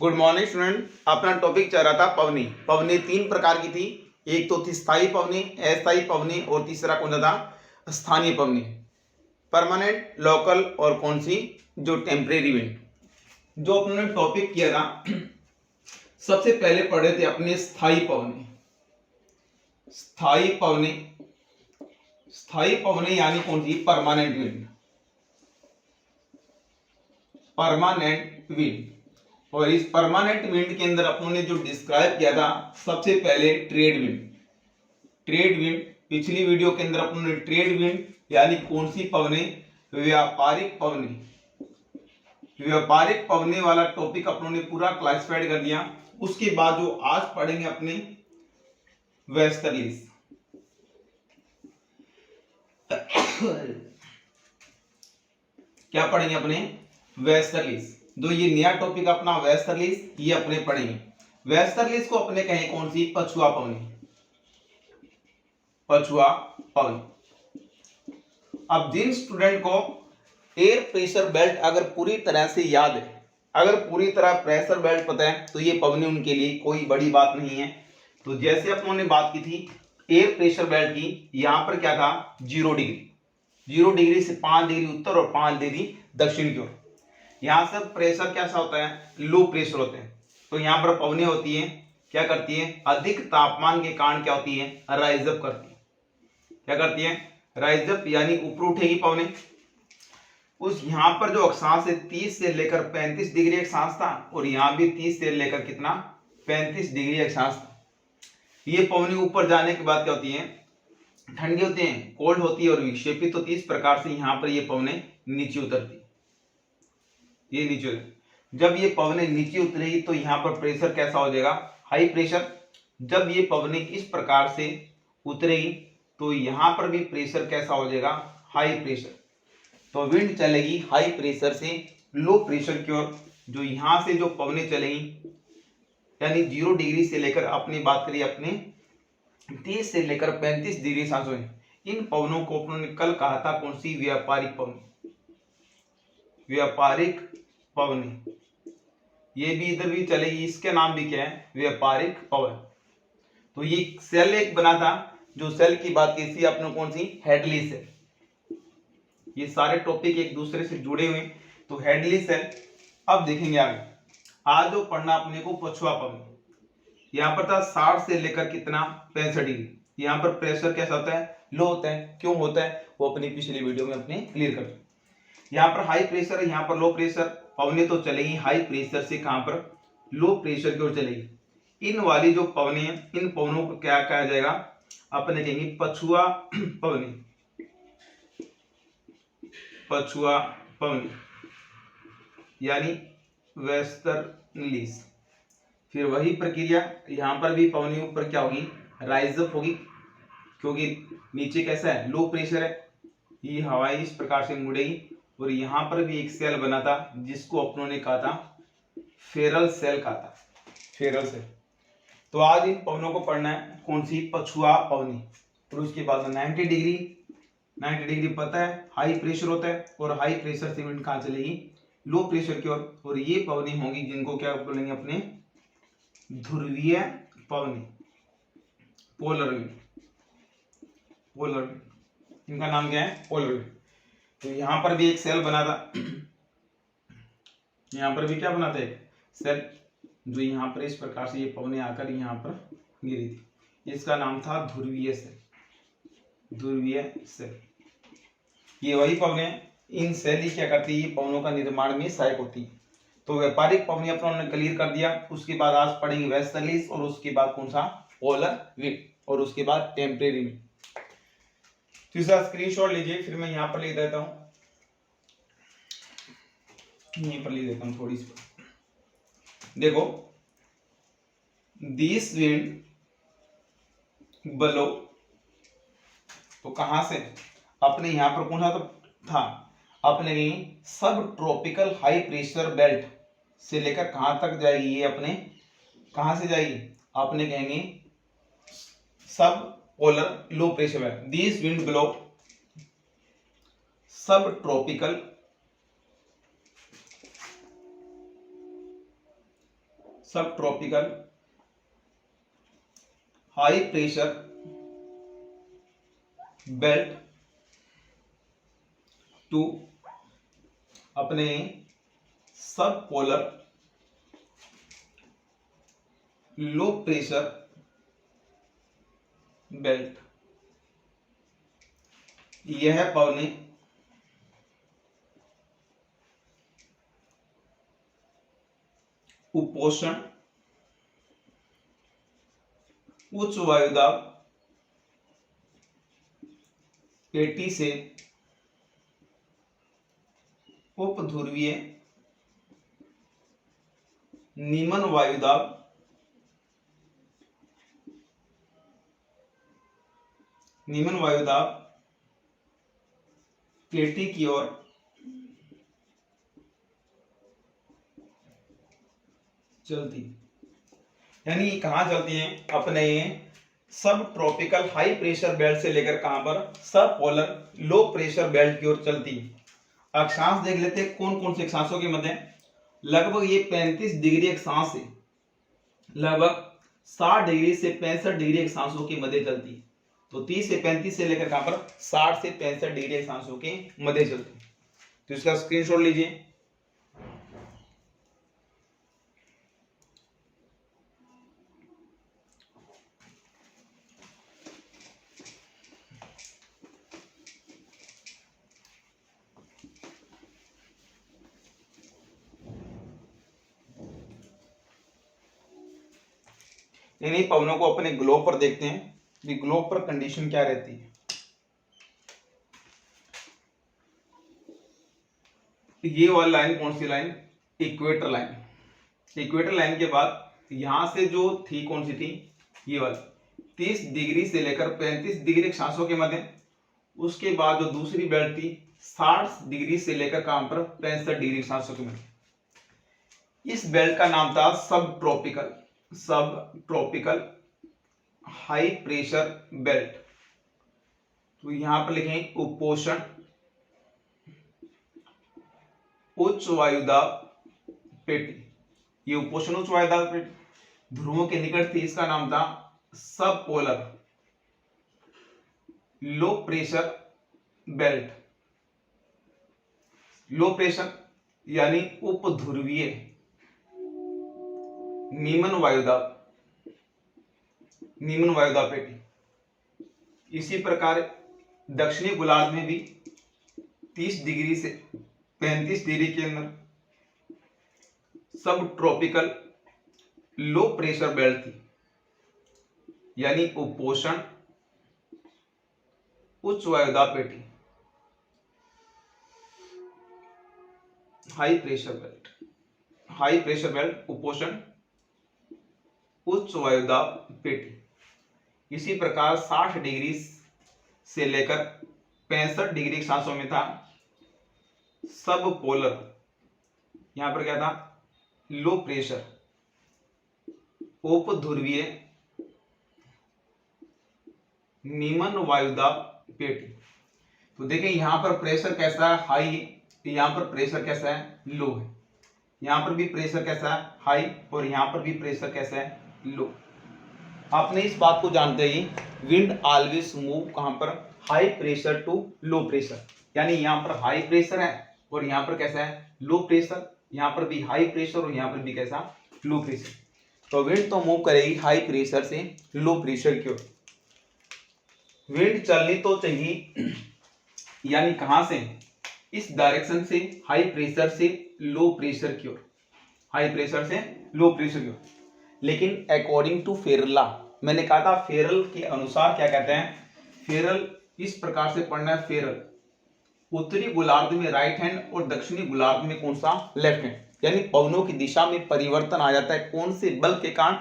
Good morning student. अपना topic चल रहा था पवनी। पवनी तीन प्रकार की थी। एक तो थी स्थायी पवनी, अस्थायी पवनी और तीसरा कौन सा था? स्थानीय पवनी। परमानेंट, लोकल और कौन सी? जो टेम्परेरी विंड। जो अपने टॉपिक किया था सबसे पहले पढ़े थे अपने स्थायी पवनी। स्थायी पवनी, स्थायी पवनी यानी कौन सी? Permanent wind. Permanent wind. और इस परमानेंट विंड के अंदर अपनों ने जो डिस्क्राइब किया था सबसे पहले ट्रेड विंड। ट्रेड विंड पिछली वीडियो के अंदर अपनों ने ट्रेड विंड यानी कौन सी पवने? व्यापारिक पवने। व्यापारिक पवने वाला टॉपिक अपनों ने पूरा क्लासिफाइड कर दिया। उसके बाद जो आज पढ़ेंगे अपने वेस्टर्लीज। क्या पढ़ेंगे अपने? वेस्टर्लीज। जो ये नया टॉपिक अपना वेस्टर्लीज, ये अपने पढ़ेंगे। वेस्टर्लीज को अपने कहें कौन सी? पछुआ पवनी। पछुआ पवनी। अब जिन स्टूडेंट को एयर प्रेशर बेल्ट अगर पूरी तरह से याद है, अगर पूरी तरह प्रेशर बेल्ट पता है, तो ये पवनी उनके लिए कोई बड़ी बात नहीं है। तो जैसे अपनों ने बात की थी एयर प्रेशर बेल्ट की, यहां पर क्या था? 0 डिग्री। 0 डिग्री से 5 डिग्री उत्तर और 5 डिग्री दक्षिण की ओर। यहां से प्रेशर कैसा होता है? लो प्रेशर होते हैं। तो यहां पर पवनी होती है, क्या करती है? अधिक तापमान के कारण क्या होती है? राइज अप करती है। क्या करती है? राइज अप यानी ऊपर उठेगी पवनी। उस यहां पर जो अक्षांश है 30 से लेकर 35 डिग्री अक्षांश था, और यहां भी 30 से लेकर कितना? 35 डिग्री अक्षांश था। ये पवनी ऊपर जाने के बाद क्या होती है? ठंडी होती है, कोल्ड होती है और विक्षेपित होती है। इस प्रकार से यहां पर ये पवने नीचे उतरती है। ये नीचे, जब ये पवने नीचे उतरेगी तो यहां पर प्रेशर कैसा हो जाएगा? High pressure. जब ये पवने इस प्रकार से उतरेगी तो यहां पर भी प्रेशर कैसा हो जाएगा? High pressure. तो विंड चलेगी हाई प्रेशर से लो प्रेशर की ओर। जो यहां से जो पवने चलेंगी यानी 0 डिग्री से लेकर, अपनी बात करिए अपने 30 से लेकर 35 डिग्री सांसों, इन पवनों को अपनों ने कल कहा था कौन सी? व्यापारिक पवनी। व्यापारिक पवनी ये भी इधर भी चलेगी। इसके नाम भी क्या है? व्यापारिक पवन। तो ये सेल एक बना था, जो सेल की बात की थी अपने कौन सी? Headley cell. ये सारे टॉपिक एक दूसरे से जुड़े हुए, तो हेडली सेल। अब देखेंगे आगे। आज जो पढ़ना अपने को पछुआ पवन। यहां पर था 60 से लेकर कितना? 65 डिग्री। यहां पर प्रेशर कैसा होता है? लो होता है। क्यों होता है वो अपनी पिछली वीडियो में अपने क्लियर कर। यहाँ पर हाई प्रेशर है, यहाँ पर लो प्रेशर। पवने तो चलेगी हाई प्रेशर से कहां पर? लो प्रेशर की ओर चलेगी। इन वाली जो पवने हैं, इन पवनों को क्या कहा जाएगा? अपने कहेंगे पछुआ पवनी। पछुआ पवनी यानी वेस्टर्लीज। फिर वही प्रक्रिया यहां पर भी पवनी ऊपर क्या होगी? राइज अप होगी, क्योंकि नीचे कैसा है? लो प्रेशर है। ये हवाएं इस प्रकार से मुड़ेगी, और यहां पर भी एक सेल बना था जिसको अपनों ने कहा था फेरल सेल कहा था। Ferrel cell. तो आज इन पवनों को पढ़ना है कौन सी? पछुआ पवनी। फिर उसके बाद 90 डिग्री। 90 डिग्री पता है हाई प्रेशर होता है, और हाई प्रेशर से विंड कहां चलेगी? लो प्रेशर की ओर। और ये पवनी होंगी जिनको क्या बोलेंगे अपने? ध्रुवीय पवनी। Polar wind. पोलर विंड, इनका नाम क्या है? Polar wind. तो यहां पर भी एक सेल बना था। यहां पर भी क्या बना था? एक सेल, जो यहां पर इस प्रकार से ये पवने आकर यहां पर गिरी थी। इसका नाम था ध्रुवीय सेल। ध्रुवीय सेल। ये वही पवने, इन सेल ही क्या करती है? पवनों का निर्माण में सहायक होती है। तो व्यापारिक पवनी अपना उन्होंने क्लियर कर दिया। उसके बाद आज पढ़ेंगे वेस्टर्लीज, और उसके बाद कौन सा? पोलर विंड, और उसके बाद टेम्परेरी विंड। तो इसका स्क्रीनशॉट लीजिए, फिर मैं यहां पर लिख देता हूं। यहीं पर लिख देता हूं थोड़ी सी। देखो, दिस विंड ब्लो, तो कहां से? अपने यहां पर कौन सा तो था? अपने सब ट्रॉपिकल हाई प्रेशर बेल्ट से लेकर कहां तक जाएगी? ये अपने कहां से जाएगी? अपने कहेंगे सब polar low pressure belt. This wind blow सब ट्रॉपिकल सब tropical high pressure belt to अपने सब पोलर लो प्रेशर बेल्ट। यह पवने उपोषण उच्च वायुदाब पेटी से उपध्रुवीय निम्न वायुदाब पेटी की ओर चलती, यानी कहां चलती हैं? अपने सब ट्रॉपिकल हाई प्रेशर बेल्ट से लेकर कहां पर? सब पोलर लो प्रेशर बेल्ट की ओर चलती है। अक्षांश देख लेते हैं कौन कौन से अक्षांशों के मध्य। लगभग ये 35 डिग्री अक्षांश है, लगभग 60 डिग्री से 65 डिग्री अक्षांशों के मध्य चलती है। तो 30 से 35 से लेकर कहां पर? 60 से 65 डिग्री अक्षांशों के मध्य चलती है। तो इसका स्क्रीनशॉट लीजिए। इन्हीं पवनों को अपने ग्लोब पर देखते हैं कि ग्लोब पर कंडीशन क्या रहती है। ये वाली लाइन कौन सी line? Equator line. Equator line के बाद यहां से जो थी कौन सी थी? ये वाली 30 डिग्री से लेकर 35 डिग्री अक्षांशों के मध्य। उसके बाद जो दूसरी बेल्ट थी 60 डिग्री से लेकर कहां पर? 65 डिग्री अक्षांशों के मध्य। इस बेल्ट का नाम था सब ट्रॉपिकल हाई प्रेशर बेल्ट। तो यहां पर लिखें उपोषण उच्च वायुदाब पेटी। ये उपोषण उच्च वायुदाब पेटी ध्रुवों के निकट थी, इसका नाम था सब पोलर लो प्रेशर बेल्ट। लो प्रेशर यानी उपध्रुवीय निम्न वायुदाब पेटी। इसी प्रकार दक्षिणी गोलार्ध में भी 30 डिग्री से 35 डिग्री के अंदर सब ट्रॉपिकल लो प्रेशर बेल्ट थी, यानी उपोषण उच्च वायुदाब पेटी हाई प्रेशर बेल्ट उपोषण उच्च वायुदाब पेटी। इसी प्रकार 60 डिग्री से लेकर 65 डिग्री अक्षांशों में था सब पोलर, यहां पर क्या था? लो प्रेशर उपध्रुवीय निम्न वायुदाब पेटी। तो देखिए यहां पर प्रेशर कैसा है? हाई है। यहां पर प्रेशर कैसा है? लो है। यहां पर भी प्रेशर कैसा है? हाई। और यहां पर भी प्रेशर कैसा है? लो। आपने इस बात को जानते ही विंड ऑलवेज मूव कहां पर? High pressure to low pressure, यानी यहां पर हाई प्रेशर है और यहां पर कैसा है? Low pressure. यहां पर भी हाई प्रेशर और यहां पर भी कैसा? Low pressure. तो विंड तो मूव करेगी हाई प्रेशर से लो प्रेशर की ओर। विंड चलनी तो चाहिए, यानी कहां से? इस डायरेक्शन से, हाई प्रेशर से लो प्रेशर की ओर, हाई प्रेशर से लो प्रेशर की ओर। लेकिन अकॉर्डिंग टू फेरल, मैंने कहा था फेरल के अनुसार क्या कहते हैं? फेरल इस प्रकार से पढ़ना है। फेरल उत्तरी गोलार्ध में राइट हैंड और दक्षिणी गोलार्ध में कौन सा? Left hand. यानी पवनों की दिशा में परिवर्तन आ जाता है। कौन से बल के कारण?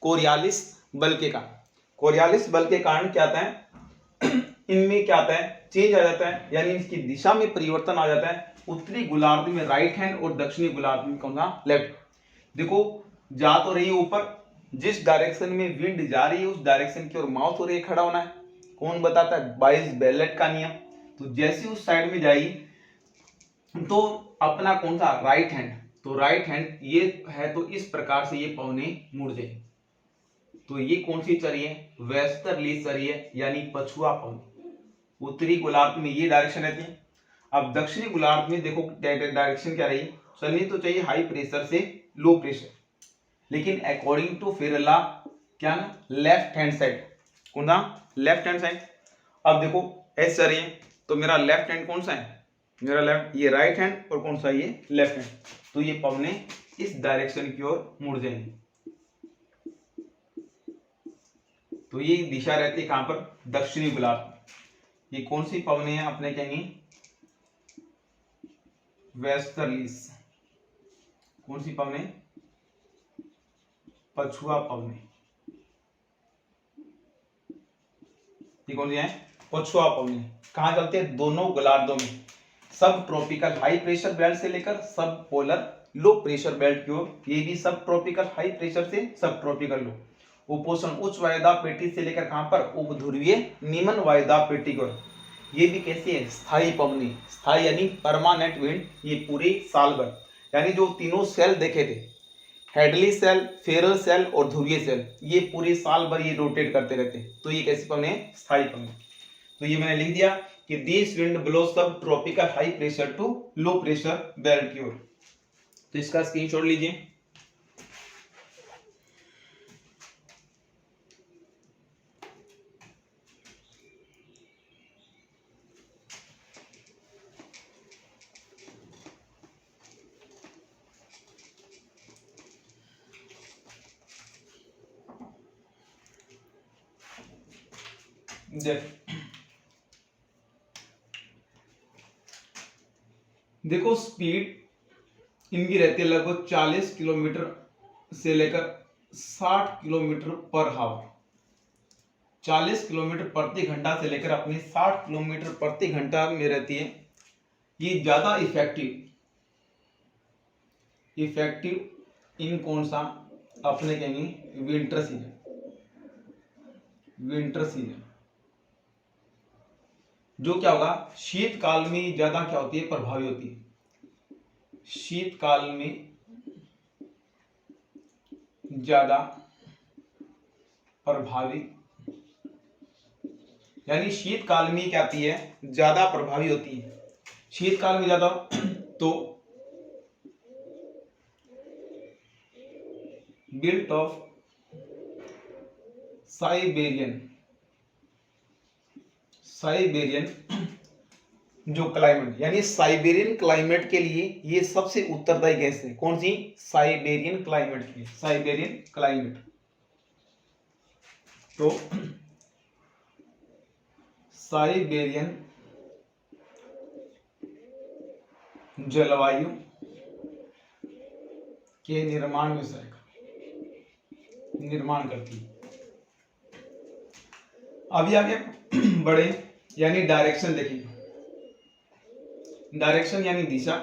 कोरियालिस बल के कारण। कोरियालिस बल के कारण क्या आता है? इनमें क्या आता है? चेंज आ जाता है, यानी इसकी दिशा में परिवर्तन आ जाता है। उत्तरी गोलार्ध में राइट हैंड और दक्षिणी गोलार्ध में कौन सा? लेफ्ट। देखो जा तो रही है ऊपर, जिस डायरेक्शन में विंड जा रही है उस डायरेक्शन की ओर माउथ हो रही है, खड़ा होना है। कौन बताता है? बाइस बेलेट का नियम। तो जैसे उस साइड में जाएगी तो अपना कौन सा? Right hand. तो राइट हैंड ये है तो इस प्रकार से ये पवने मुड़ जाए। तो ये कौन सी चरी है? वेस्टर्ली चरी है, यानी पछुआ पवनी। उत्तरी गोलार्ध में ये डायरेक्शन रहती है। अब दक्षिणी गोलार्ध में देखो डायरेक्शन क्या रही? चलनी तो चाहिए हाई प्रेशर से लो प्रेशर, लेकिन अकॉर्डिंग टू फेरला क्या ना, लेफ्ट हैंड साइड। कौन सा? Left hand side. अब देखो ऐसे चल रही है तो मेरा लेफ्ट हैंड कौन सा है? मेरा लेफ्ट, ये राइट हैंड, और कौन सा? ये लेफ्ट हैंड। तो ये पवने इस डायरेक्शन की ओर मुड़ जाएंगे। तो ये दिशा रहती है कहां पर? दक्षिणी गोलार्ध। ये कौन सी पवने हैं? अपने कहेंगे वेस्टर्लीज। कौन सी पवने? पछुआ पवने। ये कौन सी है? पछुआ पवने। कहां चलते हैं? दोनों गोलार्धों में, सब ट्रॉपिकल हाई प्रेशर बेल्ट से लेकर सब पोलर लो प्रेशर बेल्ट की ओर। ये भी सब ट्रॉपिकल हाई प्रेशर से सब ट्रॉपिकल लो। उपोष्ण उच्च वायुदाब पेटी से लेकर कहां पर? उपध्रुवीय निम्न वायुदाब पेटी की ओर। ये भी कैसी है? स्थायी पवनी। स्थायी यानी परमानेंट विंड। ये पूरे साल भर, यानी जो तीनों सेल देखे थे, हेडली सेल, फेरल सेल और ध्रुवीय सेल, ये पूरे साल भर ये रोटेट करते रहते। तो ये कैसी पवनी है? स्थायी पवनी। तो ये मैंने लिख दिया कि दिस विंड ब्लो सब tropical high pressure to low pressure belt की ओर। तो इसका स्क्रीनशॉट लीजिए। देखो स्पीड इनकी रहती है लगभग 40 किलोमीटर से लेकर 60 किलोमीटर पर हावर। 40 किलोमीटर प्रति घंटा से लेकर अपनी 60 किलोमीटर प्रति घंटा में रहती है। ये ज्यादा इफेक्टिव इन कौन सा? अपने कहेंगे विंटर सीजन। विंटर सीजन जो क्या होगा, शीतकाल में ज्यादा क्या होती है? प्रभावी होती है। शीतकाल में ज्यादा प्रभावी, यानी शीतकाल में क्या आती है? ज्यादा प्रभावी होती है। शीतकाल में ज्यादा तो बिल्ट ऑफ साइबेरियन जो क्लाइमेट, यानी साइबेरियन क्लाइमेट के लिए ये सबसे उत्तरदायी गैस है। कौन सी? साइबेरियन क्लाइमेट के लिए। साइबेरियन क्लाइमेट तो साइबेरियन जलवायु के निर्माण में निर्माण करती है। अभी आगे बढ़े, यानी डायरेक्शन देखिए। डायरेक्शन यानी दिशा।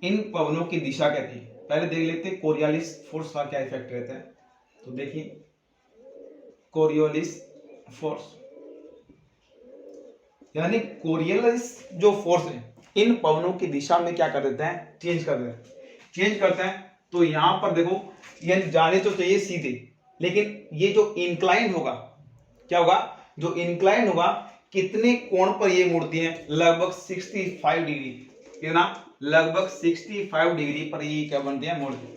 इन पवनों की दिशा कहती है। पहले देख लेते हैं कोरियोलिस फोर्स का क्या इफेक्ट रहता है। तो देखिए कोरियोलिस फोर्स, यानी कोरियोलिस जो फोर्स है इन पवनों की दिशा में क्या कर देते हैं? चेंज करते हैं। तो यहां पर देखो ये जाने तो चाहिए सीधे, लेकिन ये जो इंक्लाइन होगा, क्या होगा? जो इंक्लाइन होगा, कितने कोण पर ये मुड़ती है? लगभग 65 डिग्री। कितना? लगभग 65 डिग्री पर ये क्या बनती है? मुड़ती।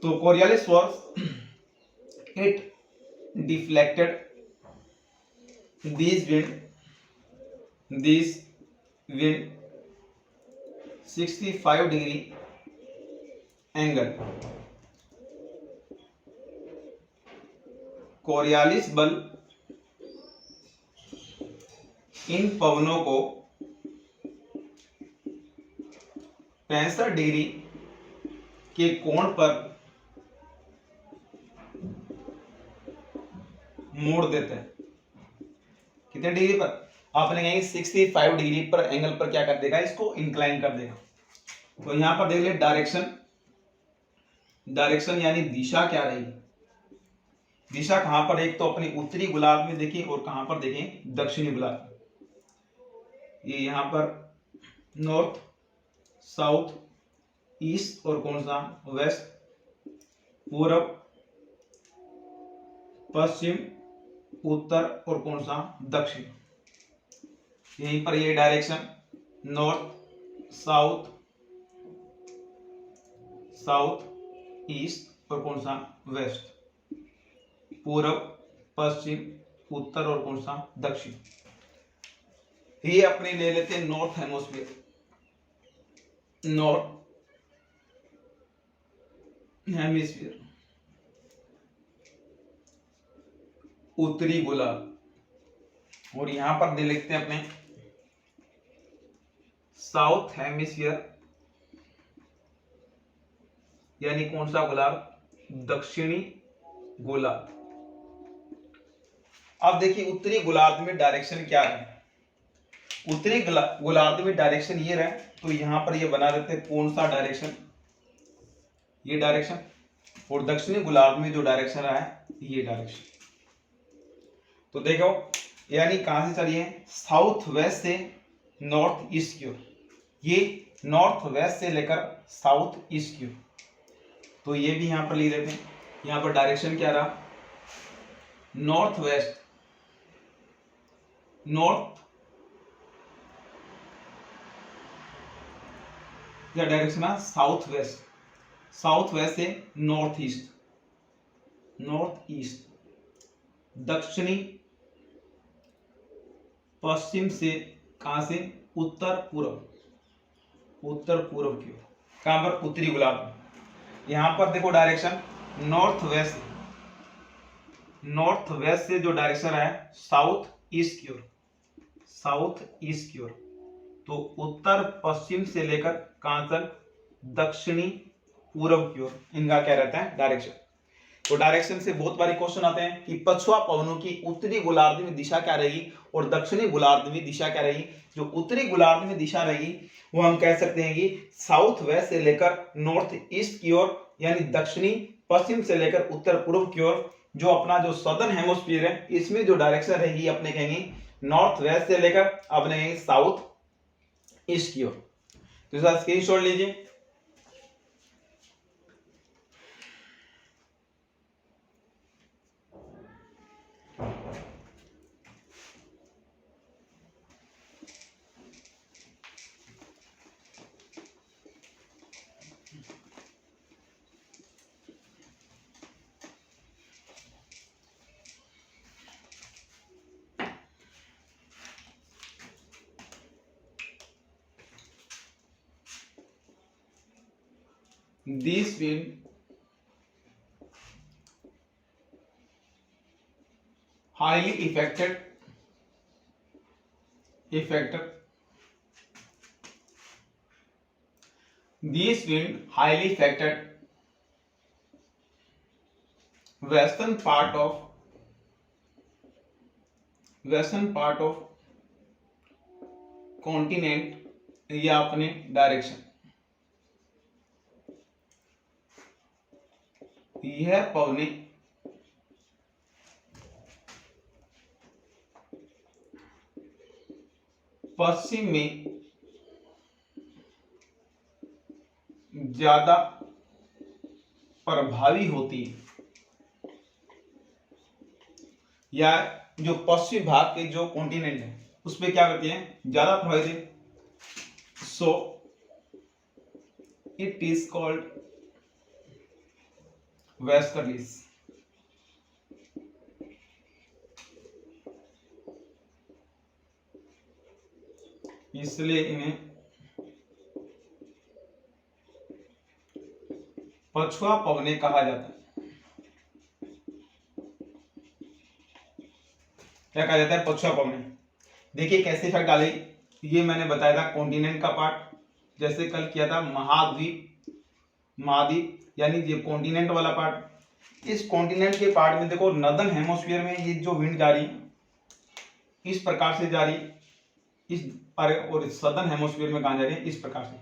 तो Coriolis force it deflected this wind 65 degree angle. Coriolis बल इन पवनों को 65 डिग्री के कोण पर मोड़ देते हैं। कितने डिग्री पर? आपने कहेंगे 65 डिग्री पर एंगल पर क्या कर देगा? इसको इंक्लाइन कर देगा। तो यहां पर देख ले डायरेक्शन यानी दिशा क्या रही? दिशा कहां पर? एक तो अपनी उत्तरी गोलार्ध में देखें और कहां पर देखें? दक्षिणी गोलार्ध। ये यहां पर नॉर्थ, साउथ, ईस्ट और कौन सा वेस्ट, पूरब, पश्चिम, उत्तर और कौन सा दक्षिण। यहीं पर ये direction north, south, south, east और कौन सा वेस्ट, पूरब, पश्चिम, उत्तर और कौन सा दक्षिण। ये अपने ले लेते हैं नॉर्थ हेमोस्फीयर, नॉर्थ हेमिस्फीयर, उत्तरी गोलार्ध, और यहां पर दे लिखते हैं अपने साउथ हेमिस्फीयर, यानी कौन सा गोलार्ध, दक्षिणी गोलार्ध। अब देखिए उत्तरी गोलार्ध में डायरेक्शन क्या है, उत्तरी गोलार्ध में डायरेक्शन ये रहा, तो यहां पर ये बना देते हैं कौन सा डायरेक्शन, ये डायरेक्शन, और दक्षिणी गोलार्ध में जो डायरेक्शन रहा है ये डायरेक्शन। तो देखो यानी कहां से चलिए, साउथ वेस्ट से नॉर्थ ईस्ट की ओर, ये नॉर्थ वेस्ट से लेकर साउथ ईस्ट की ओर, तो ये भी यहां पर ले लेते हैं। यहां पर डायरेक्शन क्या रहा, नॉर्थ वेस्ट, नॉर्थ या डायरेक्शन है साउथ वेस्ट, साउथ वेस्ट से नॉर्थ ईस्ट, नॉर्थ ईस्ट, दक्षिणी पश्चिम से कहां से, उत्तर पूर्व, उत्तर पूर्व की ओर, कहां पर, उत्तरी गोलार्ध में। यहां पर देखो direction north west, north west से जो डायरेक्शन है साउथ ईस्ट की ओर, साउथ ईस्ट की ओर, तो उत्तर पश्चिम से लेकर कहां तक, दक्षिणी पूर्व की ओर, इनका क्या रहता है डायरेक्शन। तो डायरेक्शन से बहुत बारी क्वेश्चन आते हैं कि पछुआ पवनों की उत्तरी गोलार्ध में दिशा क्या रहेगी और दक्षिणी गोलार्ध में दिशा क्या रहेगी। जो उत्तरी गोलार्ध में दिशा रहेगी वो हम कह सकते हैं कि साउथ वेस्ट से लेकर नॉर्थ ईस्ट की ओर, यानी दक्षिणी पश्चिम से लेकर उत्तर पूर्व की ओर। जो अपना जो सदर्न हेमोस्फीयर है इसमें जो डायरेक्शन रहेगी अपने कहेंगे नॉर्थ वेस्ट से लेकर अपने साउथ ईस्ट की ओर। तो इसका स्क्रीनशॉट लीजिए। These wind highly affected these wind highly affected western part of continent या अपने डायरेक्शन। यह पवने पश्चिम में ज्यादा प्रभावी होती है, या जो पश्चिमी भाग के जो कॉन्टिनेंट है उस पे क्या करती है, ज्यादा प्रभावित है। So it is called westerlies. इसलिए इन्हें पछुआ पवने कहा जाता है। क्या कहा जाता है, पछुआ पवने। देखिए कैसे इफेक्ट डाले, ये मैंने बताया था कॉन्टिनेंट का पार्ट, जैसे कल किया था महाद्वीप, महाद्वीप यानी ये कॉन्टिनेंट वाला पार्ट। इस कॉन्टिनेंट के पार्ट में देखो नॉर्दर्न हेमोस्फीयर में ये जो विंड जा रही इस प्रकार से जा रही इस और सदर्न हेमोस्फीयर में कहां जा रही है, इस प्रकार से।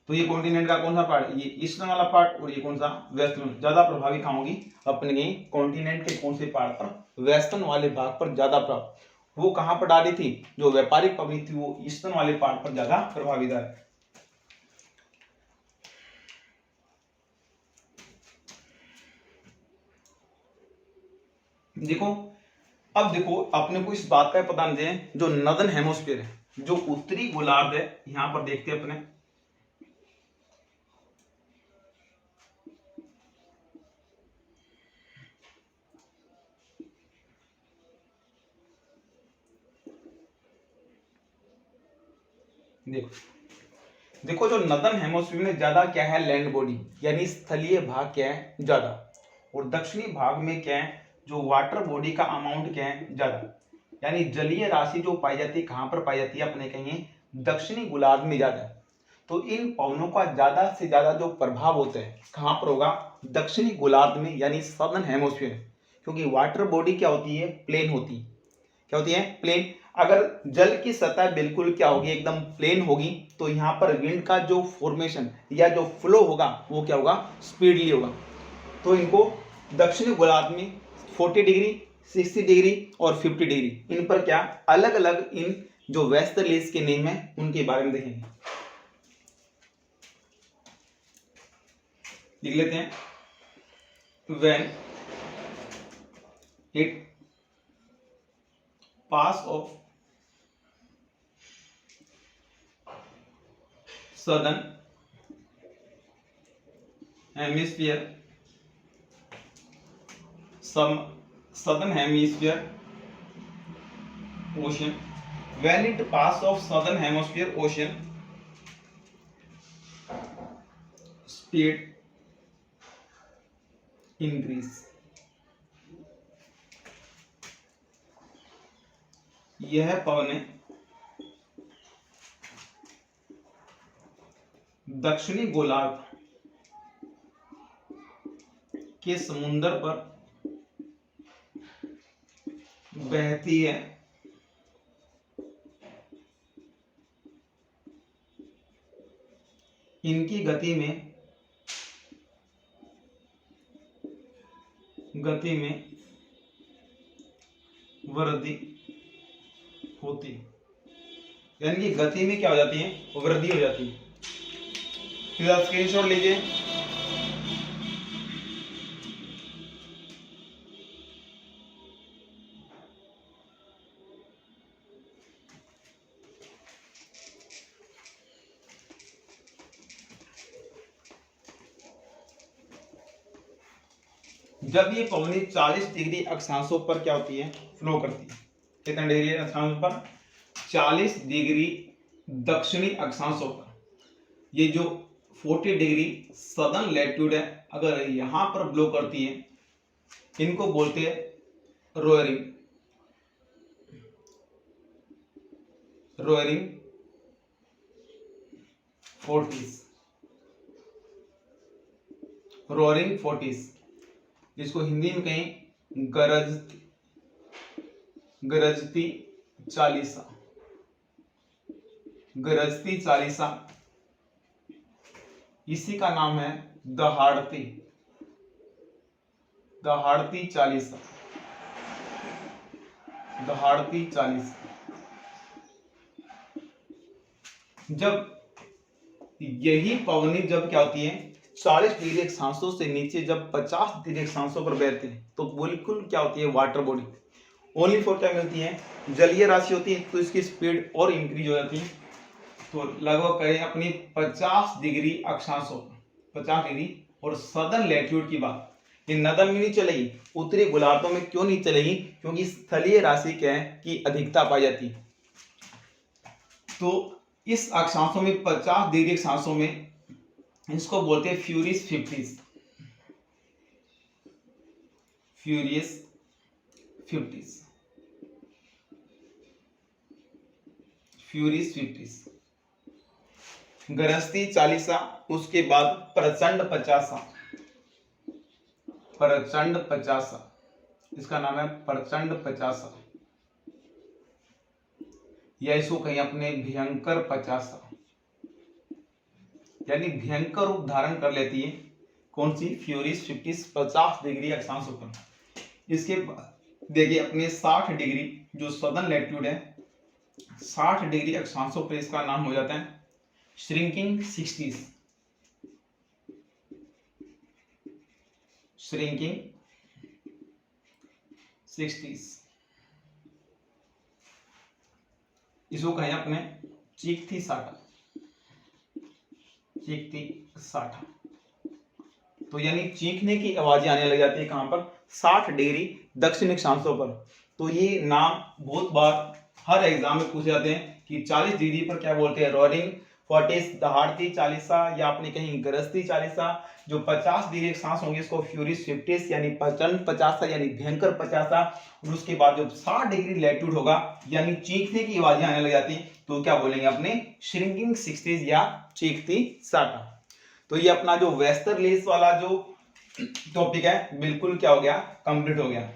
तो ये कॉन्टिनेंट का कौन सा पार्ट, ये ईस्टर्न वाला पार्ट, और ये कौन सा, वेस्टर्न। ज्यादा प्रभावी कहां होगी, अपने कॉन्टिनेंट के कौन से पार्ट पर, वेस्टर्न वाले भाग पर ज्यादा प्रभाव। वो कहां पर डाली थी, जो व्यापारिक पवनी थी वो ईस्टर्न वाले पार्ट पर ज्यादा प्रभावी है। देखो, अब देखो अपने को इस बात का पता नहीं है, जो नॉर्दर्न हेमोस्फीयर है, जो उत्तरी गोलार्ध है, यहां पर देखते हैं अपने, देखो देखो जो नॉर्दर्न हेमोस्फीयर में ज्यादा क्या है, लैंड बॉडी यानी स्थलीय भाग क्या है ज्यादा, और दक्षिणी भाग में क्या है, जो वाटर बॉडी का अमाउंट क्या है ज्यादा, यानी जलीय राशि जो पाई जाती है कहां पर पाई जाती है, अपने कहेंगे दक्षिणी गोलार्ध में ज्यादा है। तो इन पवनों का ज्यादा से ज्यादा जो प्रभाव होता है कहां पर होगा, दक्षिणी गोलार्ध में यानी सदर्न हेमोस्फीयर, क्योंकि वाटर बॉडी क्या होती है, प्लेन होती है, क्या होती है, प्लेन। अगर जल की सतह बिल्कुल क्या होगी, एकदम प्लेन होगी, तो यहाँ पर विंड का जो फॉर्मेशन या जो फ्लो होगा वो क्या होगा, स्पीडली होगा। तो इनको दक्षिणी गोलार्ध में 40 डिग्री, 60 डिग्री और 50 डिग्री, इन पर क्या अलग अलग इन जो वेस्टर्लीज के नेम है उनके बारे में देखेंगे, लिख लेते हैं। When it pass of southern hemisphere, some southern hemisphere ocean, when it pass of southern hemisphere ocean, speed increase। यह पवनें दक्षिणी गोलार्ध के समुद्र पर बहती है, इनकी गति में वृद्धि होती है, यानी कि गति में क्या हो जाती है, वृद्धि हो जाती है। फिर आप स्क्रीनशॉट लीजिए। जब ये पवनी 40 डिग्री अक्षांशों पर क्या होती है, फ्लो करती है, कितने डिग्री अक्षांशों पर, 40 डिग्री दक्षिणी अक्षांशों पर। ये जो 40 डिग्री सदर्न लैटिट्यूड है, अगर यहां पर ब्लो करती है, इनको बोलते हैं रोयरिंग फोर्टिस, रोयरिंग फोर्टिस, जिसको हिंदी में कहें गरजती चालीसा, गरजती चालीसा, इसी का नाम है दहाड़ती चालीसा, दहाड़ती चालीसा। जब यही पवनी जब क्या होती है, 40 डिग्री अक्षांशों से नीचे जब 50 डिग्री अक्षांशों पर बैठते हैं, तो बिल्कुल क्या होती है, वाटर बॉडी ओनली फॉर क्या मिलती है, जलीय राशि होती है, तो इसकी स्पीड और इंक्रीज हो जाती है। तो लगभग करें अपनी 50 डिग्री अक्षांशों, 50 डिग्री। और सदर्न लैटिट्यूड की बात, ये नदन में नहीं चलेगी, उत्तरी गोलार्धों में क्यों नहीं चलेगी, क्योंकि स्थलीय राशि क्या है की अधिकता पाई जाती है। तो इस अक्षांशों में 50 डिग्री अक्षांशों में इसको बोलते हैं furious 50s, furious 50s, furious 50s। गरजती चालीसा, उसके बाद प्रचंड 50सा, प्रचंड 50सा, इसका नाम है प्रचंड 50सा, या इसको कहीं अपने भयंकर 50सा, यानी भयंकर रूप धारण कर लेती है। कौन सी, फ्यूरियस 50s, 50 डिग्री अक्षांशों पर। इसके बाद देखिए अपने 60 डिग्री जो सदर्न लैटिट्यूड है, 60 डिग्री अक्षांशों पर इसका नाम हो जाता है श्रिंकिंग 60s, श्रिंकिंग 60s, इसको कहें अपने चीखती साठा, चीखती साठा। तो यानी चीखने की आवाजें आने लग जाती है कहां पर, 60 डिग्री दक्षिण अक्षांशों पर। तो ये नाम बहुत बार हर एग्जाम में पूछे जाते हैं कि 40 डिग्री पर क्या बोलते हैं, रोरिंग 40, दहाड़ती चालीसा, या आपने कहीं गरजती चालीसा। जो 50 डिग्री अक्षांश होंगे इसको फ्यूरिस 50 यानी प्रचंड 50 यानी भयंकर 50। और उसके बाद जो 60 डिग्री लैटिट्यूड होगा यानी चीखने की आवाजें आने लग जाती, तो क्या बोलेंगे अपने श्रिंकिंग 60s या चीखती साठा। तो ये अपना जो वेस्टर्लीज वाला जो टॉपिक है बिल्कुल क्या हो गया, कंप्लीट हो गया।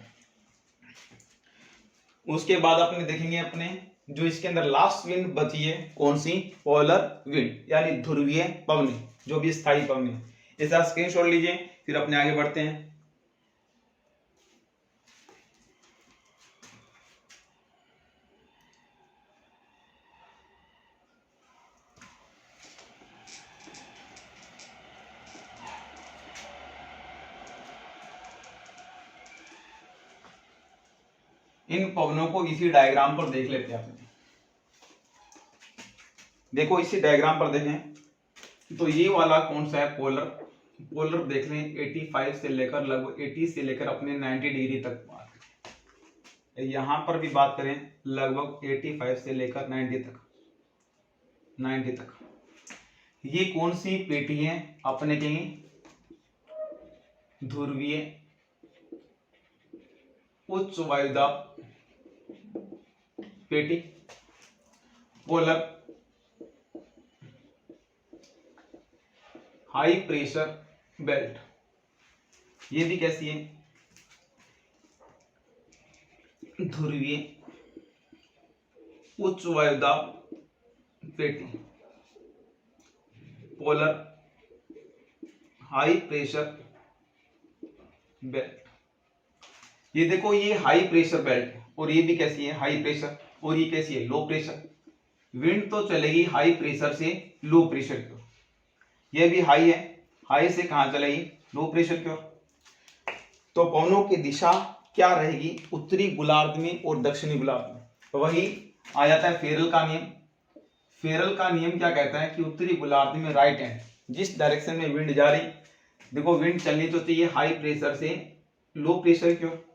उसके बाद अपने देखेंगे अपने जो इसके अंदर लास्ट विंड बची है कौन सी, पोलर विंड यानी ध्रुवीय पवनी, जो भी स्थायी पवनी। इसका स्क्रीनशॉट लीजिए, फिर अपने आगे बढ़ते हैं। इन पवनों को इसी डायग्राम पर देख लेते हैं अपने। देखो इसी डायग्राम पर देखें तो ये वाला कौन सा है, पोलर। पोलर देख लें 85 से लेकर लगभग 80 से लेकर अपने 90 डिग्री तक बात करें। यहां पर भी बात करें लगभग 85 से लेकर 90 तक, 90 तक। ये कौन सी पेटी है अपने कहेंगे, ध्रुवीय उच्च वायुदाब पेटी, पोलर हाई प्रेशर बेल्ट। ये भी कैसी है, ध्रुवीय उच्च वायुदाब पेटी, पोलर हाई प्रेशर बेल्ट। ये देखो ये हाई प्रेशर बेल्ट है और ये भी कैसी है, हाई प्रेशर, और ये कैसी है, लो प्रेशर। विंड तो चलेगी हाई प्रेशर से लो प्रेशर की ओर, ये भी हाई है, हाई से कहां चलेगी, लो प्रेशर की ओर। तो पवनों की दिशा क्या रहेगी, उत्तरी गोलार्ध में और दक्षिणी गोलार्ध में। तो वही आ जाता है फेरल का नियम। फेरल का नियम क्या कहता है कि उत्तरी गोलार्ध में राइट हैंड, जिस डायरेक्शन में विंड जा रही, देखो विंड चलनी तो चाहिए हाई प्रेशर से लो प्रेशर की ओर,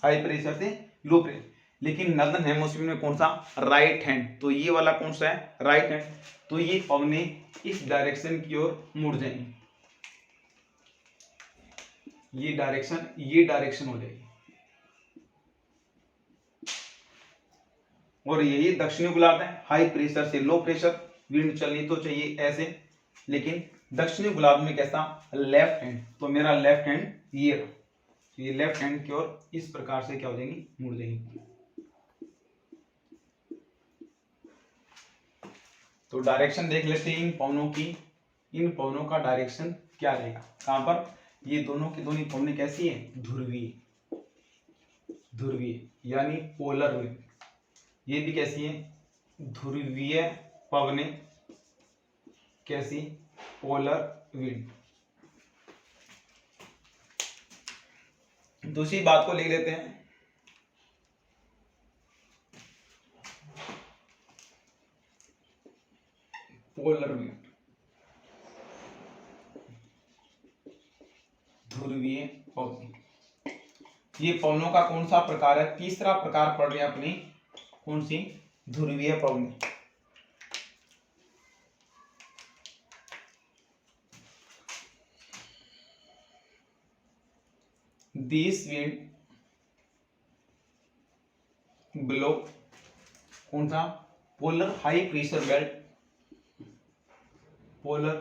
हाई प्रेशर से लो प्रेशर, लेकिन नॉर्दर्न हेमिस्फीयर में कौन सा, राइट हैंड। तो ये वाला कौन सा है, राइट हैंड। तो ये पवने इस डायरेक्शन की ओर मुड़ जाएंगी, ये डायरेक्शन हो जाएगी। और यही दक्षिणी गोलार्ध है, हाई प्रेशर से लो प्रेशर, विंड चलनी तो चाहिए ऐसे, लेकिन दक्षिणी गोलार्ध में कैसा, लेफ्ट हैंड। तो मेरा लेफ्ट हैंड ये लेफ्ट हैंड की ओर इस प्रकार से क्या हो जाएंगी, मुड़ जाएंगी। तो डायरेक्शन देख लेते हैं इन पवनों की, इन पवनों का डायरेक्शन क्या रहेगा, कहां पर, ये दोनों की दोनों पवनें कैसी है, ध्रुवीय, ध्रुवीय यानी पोलर विंड। ये भी कैसी है, ध्रुवीय पवनें, कैसी, पोलर विंड। दूसरी बात को लिख लेते हैं, पोलर विंड, ध्रुवीय पवन। ये पवनों का कौन सा प्रकार है, तीसरा प्रकार पढ़ रहे हैं अपनी, कौन सी, ध्रुवीय पवन। दिस विंड ब्लो, कौन सा, polar high pressure belt, polar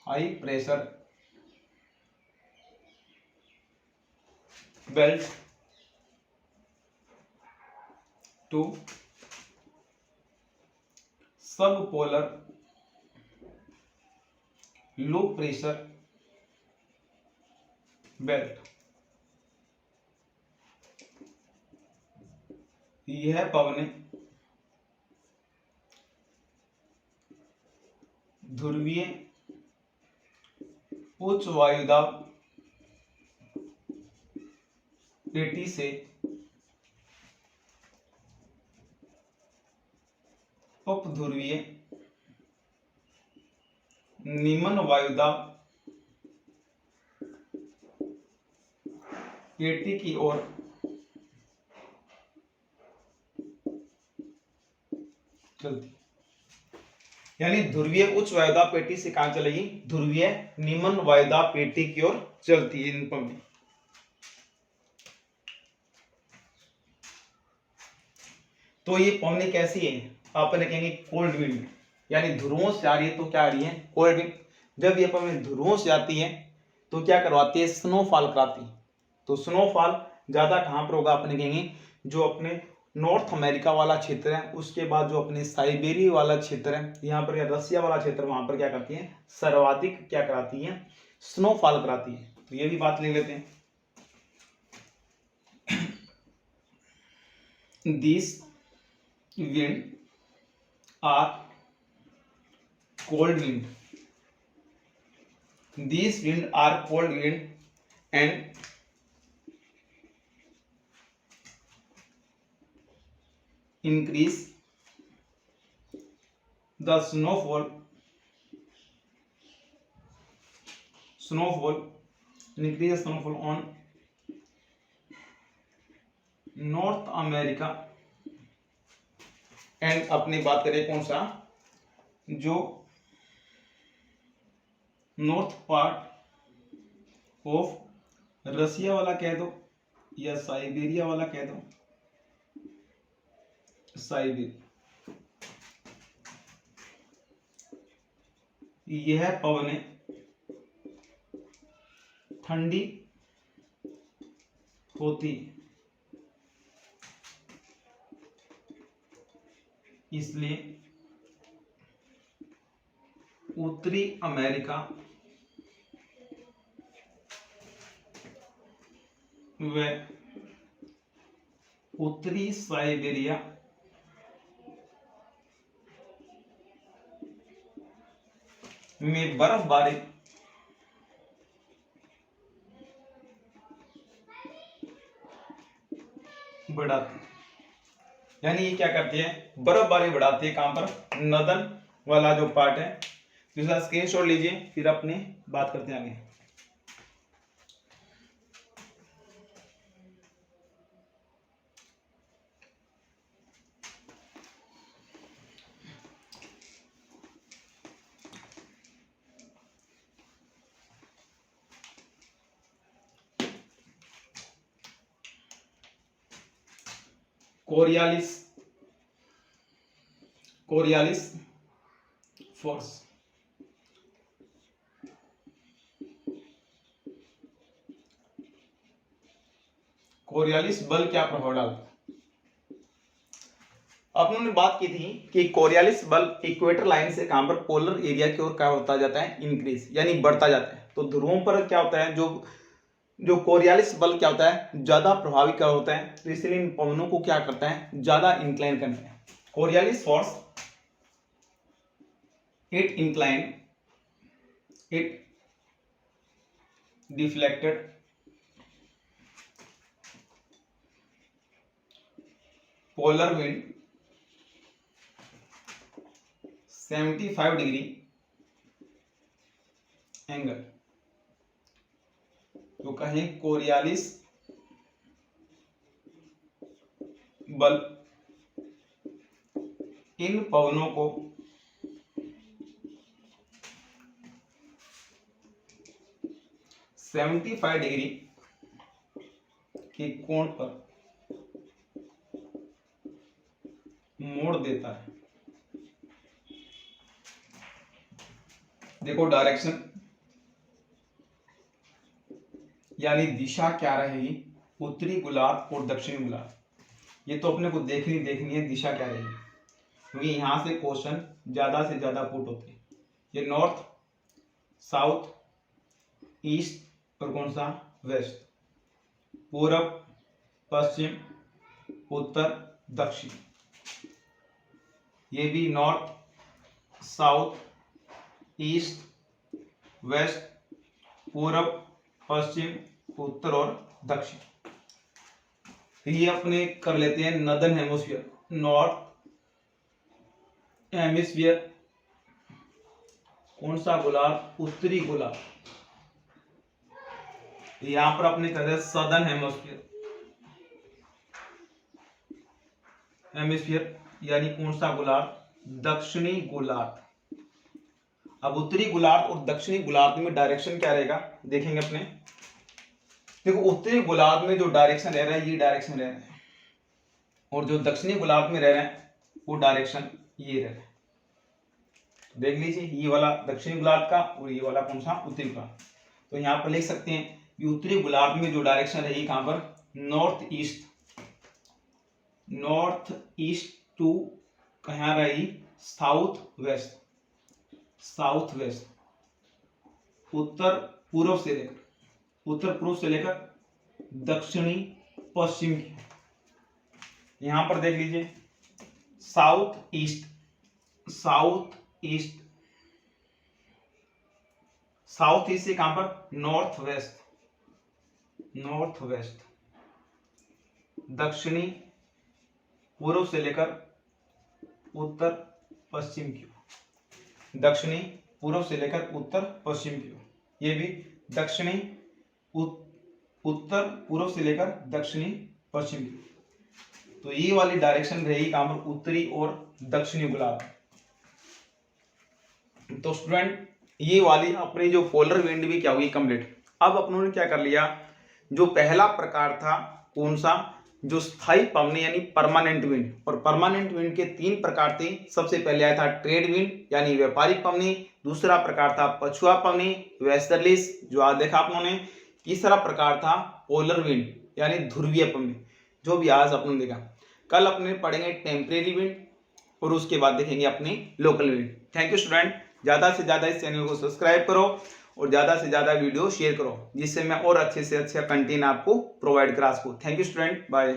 high pressure belt to sub polar low pressure belt. यह पवनें ध्रुवीय उच्च वायुदाब पेटी से उपध्रुवीय निम्न वायुदाब पेटी की ओर चलती, यानी ध्रुवीय उच्च वायुदाब पेटी से कहां चलेगी, ध्रुवीय निम्न वायुदाब पेटी की ओर चलती है इन पवनी। तो ये पवनी कैसी है, आप कहेंगे कोल्ड विंड, यानी ध्रुवों से आ रही है तो क्या आ रही है, कोल्ड विंड। जब ये पवनी ध्रुवों से आती है तो क्या करवाती है, स्नोफॉल कराती है। तो स्नोफॉल ज्यादा कहां पर होगा, अपने कहेंगे जो अपने नॉर्थ अमेरिका वाला क्षेत्र है, उसके बाद जो अपने साइबेरिया वाला क्षेत्र है, यहाँ पर या रसिया वाला क्षेत्र, वहां पर क्या करती है, सर्वाधिक क्या कराती है, स्नोफॉल कराती है। तो ये भी बात ले लेते हैं। These wind are cold wind. These wind are cold wind and increase the snowfall increase snowfall on north America and अपनी बात करें कौन सा, जो नॉर्थ पार्ट ऑफ रसिया वाला कह दो या साइबेरिया वाला कह दो, साइबेरिया। यह पवनें ठंडी होती, इसलिए उत्तरी अमेरिका व उत्तरी साइबेरिया में बर्फबारी बढ़ाती, यानी ये क्या करती है, बर्फबारी बढ़ाती है। कहां पर, नदन वाला जो पार्ट है। तो इसका स्क्रीनशॉट लीजिए, फिर अपनी बात करते हैं आगे। Coriolis force. कोरियालिस बल क्या प्रभाव डालता है, अपने बात की थी कि कोरियालिस बल इक्वेटर लाइन से कहां पर, पोलर एरिया की ओर क्या होता जाता है, इंक्रीज, यानी बढ़ता जाता है। तो ध्रुवों पर क्या होता है, जो कोरियालिस बल क्या होता है, ज्यादा प्रभावी क्या होता है, तो इसलिए इन पवनों को क्या करता है, ज्यादा इंक्लाइन करता है। Coriolis force it inclined, it deflected polar wind 75 degree angle. तो कहें कोरियालिस बल इन पवनों को (75 डिग्री के कोण पर मोड़ देता है। देखो डायरेक्शन, यानी दिशा क्या रहेगी, उत्तरी गोलार्ध और दक्षिणी गोलार्ध। ये तो अपने को देखनी है दिशा क्या रहेगी, क्योंकि यहां से क्वेश्चन ज्यादा से ज्यादा पुट होते हैं। ये नॉर्थ, साउथ, ईस्ट और कौन सा, वेस्ट, पूरब, पश्चिम, उत्तर, दक्षिण। ये भी नॉर्थ, साउथ, ईस्ट, वेस्ट, पूरब, पश्चिम, उत्तर और दक्षिण। ये अपने कर लेते हैं नॉर्दर्न हेमिस्फीयर, नॉर्थ हेमिस्फीयर। कौन सा गोलार्ध? उत्तरी गोलार्ध। यहां पर अपने कर रहे सदर्न हेमिस्फीयर यानी कौन सा गोलार्ध? दक्षिणी गोलार्ध। अब उत्तरी गोलार्ध और दक्षिणी गोलार्ध में डायरेक्शन क्या रहेगा देखेंगे अपने। देखो उत्तरी गोलार्ध में जो डायरेक्शन रह रहा है ये डायरेक्शन रह रहा है, और जो दक्षिणी गोलार्ध में रह रहे हैं वो डायरेक्शन ये रह रहा है। देख लीजिए ये वाला दक्षिणी गोलार्ध का और ये वाला कौन सा? उत्तरी गोलार्ध। तो यहाँ पर लिख सकते हैं कि उत्तरी गोलार्ध में जो डायरेक्शन रहेगी कहां पर? नॉर्थ ईस्ट टू कहां रहेगी? South west. उत्तर पूर्व से लेकर दक्षिणी पश्चिम की। यहां पर देख लीजिए साउथ ईस्ट से कहां पर? North west. दक्षिणी पूर्व से लेकर उत्तर पश्चिम की। दक्षिणी पूर्व से लेकर उत्तर पश्चिम की। ये भी दक्षिणी उत्तर पूर्व से लेकर दक्षिणी पश्चिम की। तो ये वाली डायरेक्शन रहेगी कहां पर? उत्तरी और दक्षिणी गोलार्ध। तो स्टूडेंट ये वाली अपनी जो पोलर विंड भी क्या हुई? कंप्लीट। अब अपनों ने क्या कर लिया, जो पहला प्रकार था कौन सा? जो स्थायी पवनी यानी परमानेंट विंड। और परमानेंट विंड के 3 प्रकार थे। सबसे पहले आया था ट्रेड विंड यानी व्यापारिक पवनी, दूसरा प्रकार था पछुआ पवनी वेस्टर्लीज जो आज देखा आप लोगों ने, तीसरा प्रकार था पोलर विंड यानी ध्रुवीय पवनी जो भी आज अपन देखा। कल अपने पढ़ेंगे टेम्परेरी विंड और उसके बाद देखेंगे अपनी local wind. Thank you student. ज़्यादा से ज़्यादा इस चैनल को सब्सक्राइब करो और ज़्यादा से ज़्यादा वीडियो शेयर करो, जिससे मैं और अच्छे से अच्छा कंटेंट आपको प्रोवाइड करा सकूँ। Thank you student, bye.